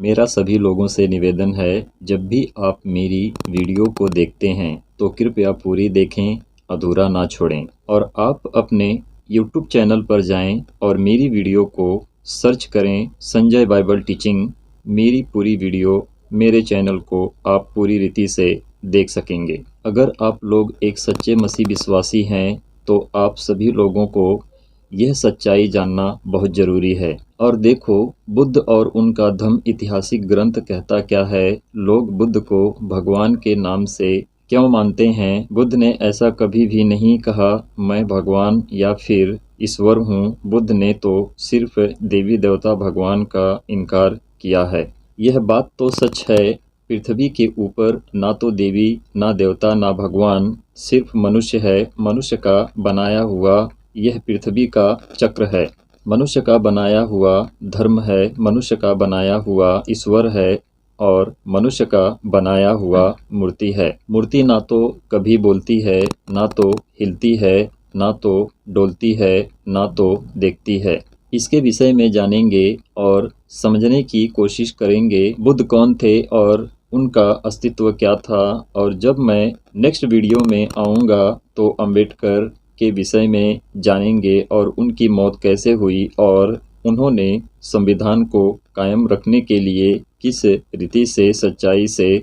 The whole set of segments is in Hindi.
मेरा सभी लोगों से निवेदन है, जब भी आप मेरी वीडियो को देखते हैं तो कृपया पूरी देखें, अधूरा ना छोड़ें। और आप अपने YouTube चैनल पर जाएं और मेरी वीडियो को सर्च करें संजय बाइबल टीचिंग। मेरी पूरी वीडियो मेरे चैनल को आप पूरी रीति से देख सकेंगे। अगर आप लोग एक सच्चे मसीह विश्वासी हैं तो आप सभी लोगों को यह सच्चाई जानना बहुत ज़रूरी है। और देखो, बुद्ध और उनका धम्म ऐतिहासिक ग्रंथ कहता क्या है। लोग बुद्ध को भगवान के नाम से क्यों मानते हैं? बुद्ध ने ऐसा कभी भी नहीं कहा मैं भगवान या फिर ईश्वर हूँ। बुद्ध ने तो सिर्फ देवी देवता भगवान का इनकार किया है। यह बात तो सच है, पृथ्वी के ऊपर ना तो देवी ना देवता ना भगवान, सिर्फ मनुष्य है। मनुष्य का बनाया हुआ यह पृथ्वी का चक्र है। मनुष्य का बनाया हुआ धर्म है, मनुष्य का बनाया हुआ ईश्वर है और मनुष्य का बनाया हुआ मूर्ति है। मूर्ति ना तो कभी बोलती है, ना तो हिलती है, ना तो डोलती है, ना तो देखती है। इसके विषय में जानेंगे और समझने की कोशिश करेंगे। बुद्ध कौन थे और उनका अस्तित्व क्या था। और जब मैं नेक्स्ट वीडियो में आऊँगा तो अम्बेडकर के विषय में जानेंगे और उनकी मौत कैसे हुई और उन्होंने संविधान को कायम रखने के लिए किस रीति से सच्चाई से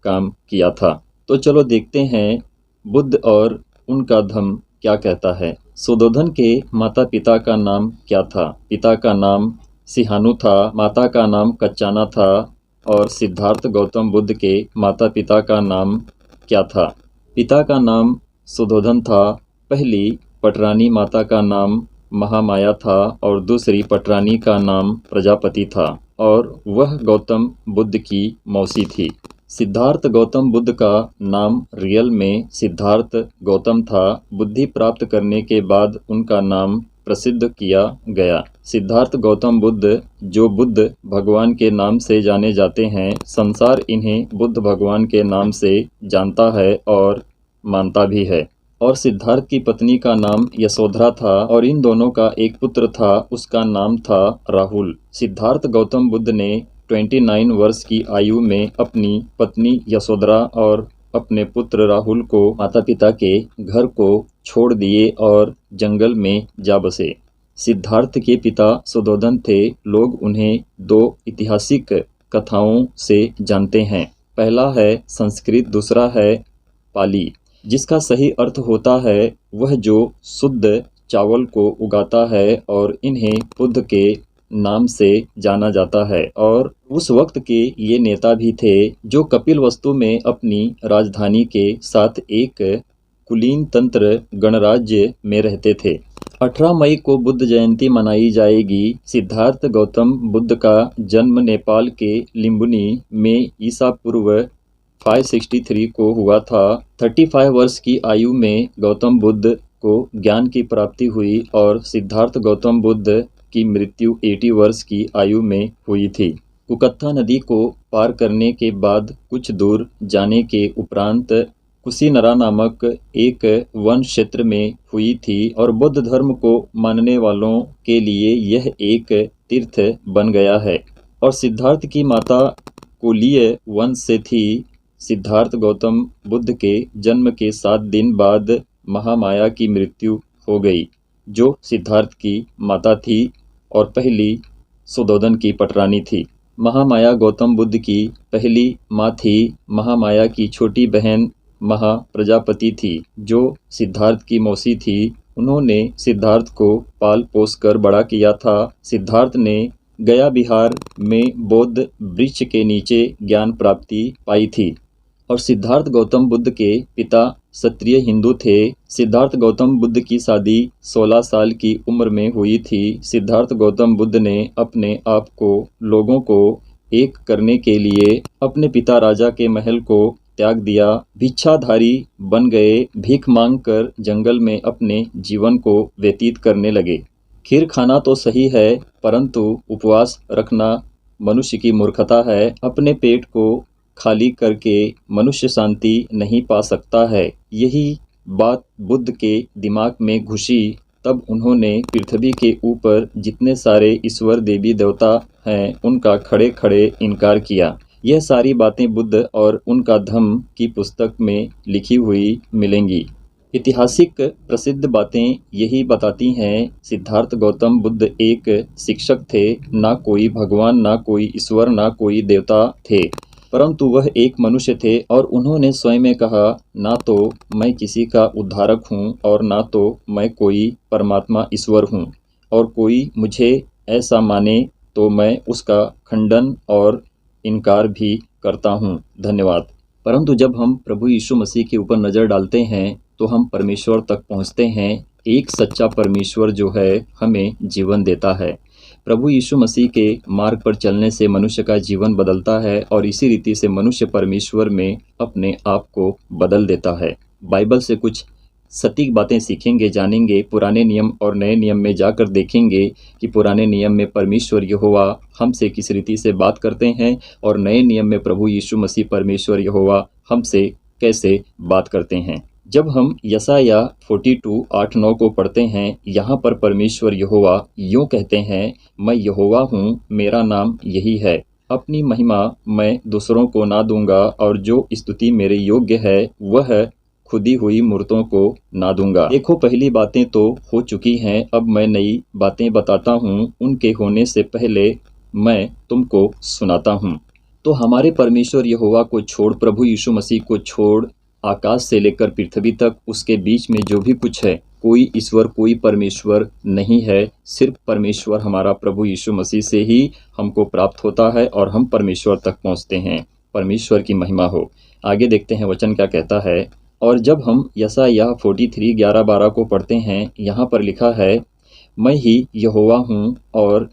काम किया था। तो चलो देखते हैं बुद्ध और उनका धम्म क्या कहता है। सुद्धोधन के माता पिता का नाम क्या था? पिता का नाम सिहानु था, माता का नाम कच्चाना था। और सिद्धार्थ गौतम बुद्ध के माता पिता का नाम क्या था? पिता का नाम सुद्धोधन था, पहली पटरानी माता का नाम महामाया था और दूसरी पटरानी का नाम प्रजापति था और वह गौतम बुद्ध की मौसी थी। सिद्धार्थ गौतम बुद्ध का नाम रियल में सिद्धार्थ गौतम था। बुद्धि प्राप्त करने के बाद उनका नाम प्रसिद्ध किया गया। सिद्धार्थ गौतम बुद्ध, जो बुद्ध भगवान के नाम से जाने जाते हैं, संसार इन्हें बुद्ध भगवान के नाम से जानता है और मानता भी है। और सिद्धार्थ की पत्नी का नाम यशोधरा था और इन दोनों का एक पुत्र था, उसका नाम था राहुल। सिद्धार्थ गौतम बुद्ध ने 29 वर्ष की आयु में अपनी पत्नी यशोधरा और अपने पुत्र राहुल को माता पिता के घर को छोड़ दिए और जंगल में जा बसे। सिद्धार्थ के पिता सुद्धोधन थे। लोग उन्हें दो ऐतिहासिक कथाओं से जानते हैं। पहला है संस्कृत, दूसरा है पाली, जिसका सही अर्थ होता है वह जो शुद्ध चावल को उगाता है और इन्हें बुद्ध के नाम से जाना जाता है। और उस वक्त के ये नेता भी थे जो कपिलवस्तु में अपनी राजधानी के साथ एक कुलीन तंत्र गणराज्य में रहते थे। 18 मई को बुद्ध जयंती मनाई जाएगी। सिद्धार्थ गौतम बुद्ध का जन्म नेपाल के लिम्बुनी में ईसा पूर्व 563 को हुआ था। 35 वर्ष की आयु में गौतम बुद्ध को ज्ञान की प्राप्ति हुई और सिद्धार्थ गौतम बुद्ध की मृत्यु 80 वर्ष की आयु में हुई थी। कुकत्था नदी को पार करने के बाद कुछ दूर जाने के उपरांत कुशीनरा नामक एक वन क्षेत्र में हुई थी और बौद्ध धर्म को मानने वालों के लिए यह एक तीर्थ बन गया है। और सिद्धार्थ की माता कुलीय वंश से थी। सिद्धार्थ गौतम बुद्ध के जन्म के 7 दिन बाद महामाया की मृत्यु हो गई, जो सिद्धार्थ की माता थी और पहली सुद्धोधन की पटरानी थी। महामाया गौतम बुद्ध की पहली माँ थी। महामाया की छोटी बहन महा प्रजापति थी, जो सिद्धार्थ की मौसी थी। उन्होंने सिद्धार्थ को पाल पोस कर बड़ा किया था। सिद्धार्थ ने गया बिहार में बौद्ध वृक्ष के नीचे ज्ञान प्राप्ति पाई थी। और सिद्धार्थ गौतम बुद्ध के पिता क्षत्रिय हिंदू थे। सिद्धार्थ गौतम बुद्ध की शादी 16 साल की उम्र में हुई थी। सिद्धार्थ गौतम बुद्ध ने अपने आप को लोगों को एक करने के लिए अपने पिता राजा के महल को त्याग दिया। भिक्षाधारी बन गए। भीख मांगकर जंगल में अपने जीवन को व्यतीत करने लगे। खीर खाना तो सही है, परंतु उपवास रखना मनुष्य की मूर्खता है। अपने पेट को खाली करके मनुष्य शांति नहीं पा सकता है। यही बात बुद्ध के दिमाग में घुसी, तब उन्होंने पृथ्वी के ऊपर जितने सारे ईश्वर देवी देवता हैं उनका खड़े खड़े इनकार किया। यह सारी बातें बुद्ध और उनका धम्म की पुस्तक में लिखी हुई मिलेंगी। ऐतिहासिक प्रसिद्ध बातें यही बताती हैं, सिद्धार्थ गौतम बुद्ध एक शिक्षक थे, ना कोई भगवान, ना कोई ईश्वर, ना कोई देवता थे, परंतु वह एक मनुष्य थे। और उन्होंने स्वयं में कहा, ना तो मैं किसी का उद्धारक हूँ और ना तो मैं कोई परमात्मा ईश्वर हूँ, और कोई मुझे ऐसा माने तो मैं उसका खंडन और इनकार भी करता हूँ। धन्यवाद। परंतु जब हम प्रभु यीशु मसीह के ऊपर नज़र डालते हैं तो हम परमेश्वर तक पहुँचते हैं। एक सच्चा परमेश्वर जो है हमें जीवन देता है। प्रभु यीशु मसीह के मार्ग पर चलने से मनुष्य का जीवन बदलता है और इसी रीति से मनुष्य परमेश्वर में अपने आप को बदल देता है। बाइबल से कुछ सटीक बातें सीखेंगे, जानेंगे। पुराने नियम और नए नियम में जाकर देखेंगे कि पुराने नियम में परमेश्वर यहोवा हमसे किस रीति से बात करते हैं और नए नियम में प्रभु यीशु मसीह परमेश्वर यहोवा हमसे कैसे बात करते हैं। जब हम यशायाह 42:8-9 को पढ़ते हैं, यहाँ पर परमेश्वर यहोवा यूँ कहते हैं, मैं यहोवा हूँ, मेरा नाम यही है। अपनी महिमा मैं दूसरों को ना दूंगा और जो स्तुति मेरे योग्य है वह खुदी हुई मूर्तों को ना दूंगा। देखो, पहली बातें तो हो चुकी हैं, अब मैं नई बातें बताता हूँ। उनके होने से पहले मैं तुमको सुनाता हूँ। तो हमारे परमेश्वर यहोवा को छोड़, प्रभु यीशु मसीह को छोड़, आकाश से लेकर पृथ्वी तक उसके बीच में जो भी कुछ है, कोई ईश्वर, कोई परमेश्वर नहीं है। सिर्फ परमेश्वर हमारा प्रभु यीशु मसीह से ही हमको प्राप्त होता है और हम परमेश्वर तक पहुँचते हैं। परमेश्वर की महिमा हो। आगे देखते हैं वचन क्या कहता है। और जब हम यशायाह 43:11-12 को पढ़ते हैं, यहाँ पर लिखा है, मैं ही यहोवा हूँ और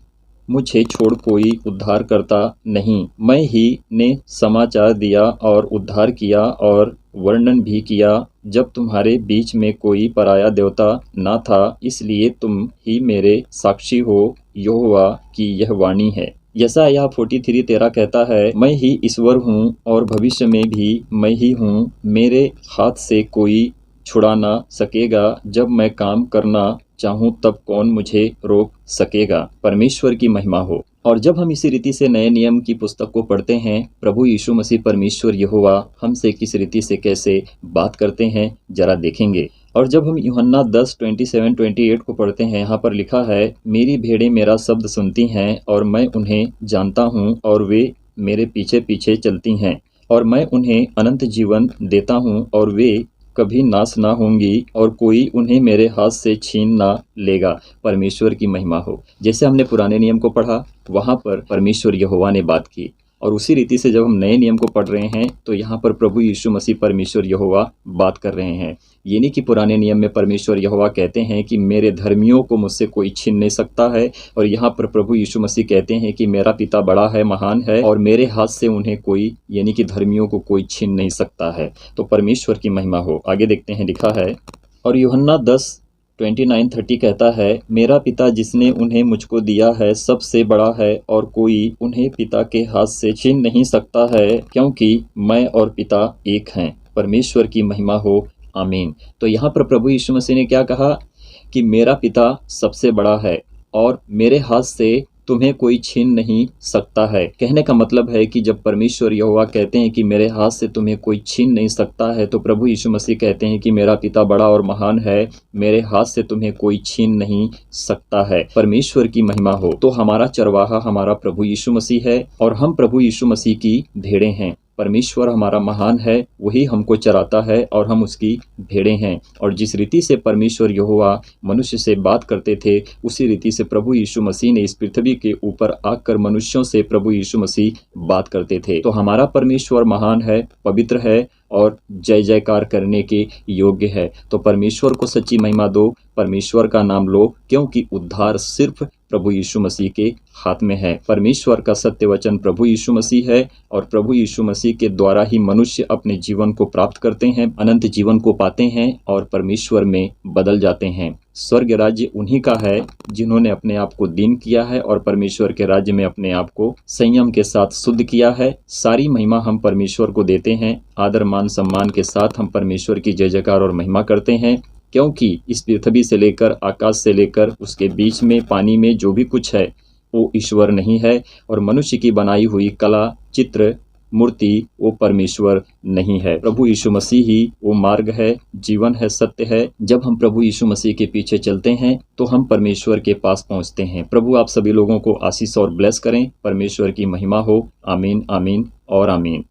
मुझे छोड़ कोई उद्धार करता नहीं। मैं ही ने समाचार दिया और उद्धार किया और वर्णन भी किया जब तुम्हारे बीच में कोई पराया देवता ना था, इसलिए तुम ही मेरे साक्षी हो, यहोवा की यह वाणी है। यशायाह 43:13 कहता है, मैं ही ईश्वर हूँ और भविष्य में भी मैं ही हूँ, मेरे हाथ से कोई छुड़ा ना सकेगा। जब मैं काम करना चाहूँ तब कौन मुझे रोक सकेगा। परमेश्वर की महिमा हो। और जब हम इसी रीति से नए नियम की पुस्तक को पढ़ते हैं, प्रभु यीशु मसीह परमेश्वर यहोवा हमसे किस रीति से कैसे बात करते हैं जरा देखेंगे। और जब हम यूहन्ना 10:27-28 को पढ़ते हैं, यहाँ पर लिखा है, मेरी भेड़ें मेरा शब्द सुनती हैं और मैं उन्हें जानता हूँ और वे मेरे पीछे पीछे चलती हैं और मैं उन्हें अनंत जीवन देता हूँ और वे कभी नाश ना होंगी और कोई उन्हें मेरे हाथ से छीन ना लेगा। परमेश्वर की महिमा हो। जैसे हमने पुराने नियम को पढ़ा, वहाँ पर परमेश्वर यहोवा ने बात की, और उसी रीति से जब हम नए नियम को पढ़ रहे हैं तो यहाँ पर प्रभु यीशु मसीह परमेश्वर यहोवा बात कर रहे हैं। ये नहीं कि पुराने नियम में परमेश्वर यहोवा कहते हैं कि मेरे धर्मियों को मुझसे कोई छीन नहीं सकता है, और यहाँ पर प्रभु यीशु मसीह कहते हैं कि मेरा पिता बड़ा है, महान है और मेरे हाथ से उन्हें कोई, यानी कि धर्मियों को कोई छीन नहीं सकता है। तो परमेश्वर की महिमा हो। आगे देखते हैं, लिखा है, और यूहन्ना 10:29-30 कहता है, मेरा पिता जिसने उन्हें मुझको दिया है सबसे बड़ा है और कोई उन्हें पिता के हाथ से छीन नहीं सकता है, क्योंकि मैं और पिता एक हैं। परमेश्वर की महिमा हो। आमीन। तो यहाँ पर प्रभु यीशु मसीह ने क्या कहा कि मेरा पिता सबसे बड़ा है और मेरे हाथ से तुम्हें कोई छीन नहीं सकता है। कहने का मतलब है कि जब परमेश्वर यहोवा कहते हैं कि मेरे हाथ से तुम्हें कोई छीन नहीं सकता है, तो प्रभु यीशु मसीह कहते हैं कि मेरा पिता बड़ा और महान है, मेरे हाथ से तुम्हें कोई छीन नहीं सकता है। परमेश्वर की महिमा हो। तो हमारा चरवाहा हमारा प्रभु यीशु मसीह है और हम प्रभु यीशु मसीह की भेड़ें हैं। परमेश्वर हमारा महान है, वही हमको चराता है और हम उसकी भेड़ें हैं। और जिस रीति से परमेश्वर यहोवा मनुष्य से बात करते थे, उसी रीति से प्रभु यीशु मसीह ने इस पृथ्वी के ऊपर आकर मनुष्यों से प्रभु यीशु मसीह बात करते थे। तो हमारा परमेश्वर महान है, पवित्र है और जय जयकार करने के योग्य है। तो परमेश्वर को सच्ची महिमा दो, परमेश्वर का नाम लो, क्योंकि उद्धार सिर्फ प्रभु यीशु मसीह के हाथ में है। परमेश्वर का सत्य वचन प्रभु यीशु मसीह है और प्रभु यीशु मसीह के द्वारा ही मनुष्य अपने जीवन को प्राप्त करते हैं, अनंत जीवन को पाते हैं और परमेश्वर में बदल जाते हैं। स्वर्ग राज्य उन्हीं का है जिन्होंने अपने आप को दीन किया है और परमेश्वर के राज्य में अपने आप को संयम के साथ शुद्ध किया है। सारी महिमा हम परमेश्वर को देते हैं। आदर मान सम्मान के साथ हम परमेश्वर की जय जयकार और महिमा करते हैं। क्योंकि इस पृथ्वी से लेकर आकाश से लेकर उसके बीच में पानी में जो भी कुछ है वो ईश्वर नहीं है, और मनुष्य की बनाई हुई कला, चित्र, मूर्ति वो परमेश्वर नहीं है। प्रभु यीशु मसीह ही वो मार्ग है, जीवन है, सत्य है। जब हम प्रभु यीशु मसीह के पीछे चलते हैं तो हम परमेश्वर के पास पहुंचते हैं। प्रभु आप सभी लोगों को आशीष और ब्लेस करें। परमेश्वर की महिमा हो। आमीन, आमीन और आमीन।